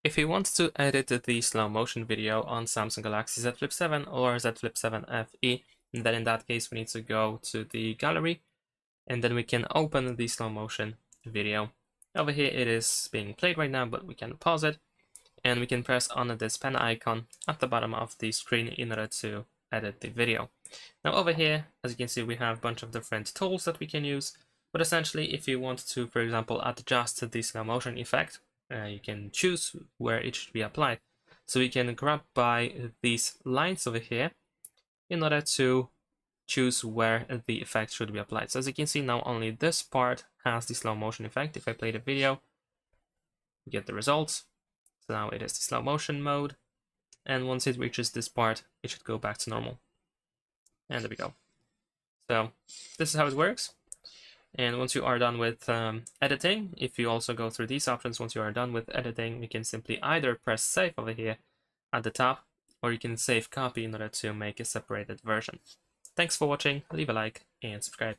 If you want to edit the slow motion video on Samsung Galaxy Z Flip 7 or Z Flip 7 FE, then in that case we need to go to the gallery and then we can open the slow motion video. Over here it is being played right now, but we can pause it and we can press on this pen icon at the bottom of the screen in order to edit the video. Now over here, as you can see, we have a bunch of different tools that we can use, but essentially if you want to, for example, adjust the slow motion effect, you can choose where it should be applied. So we can grab by these lines over here in order to choose where the effect should be applied. So as you can see now, only this part has the slow motion effect. If I play the video, you get the results. So now it is the slow motion mode, and once it reaches this part, it should go back to normal. And there we go. So this is how it works. And once you are done with editing, if you also go through these options, once you are done with editing, you can simply either press save over here at the top, or you can save copy in order to make a separated version. Thanks for watching, leave a like and subscribe.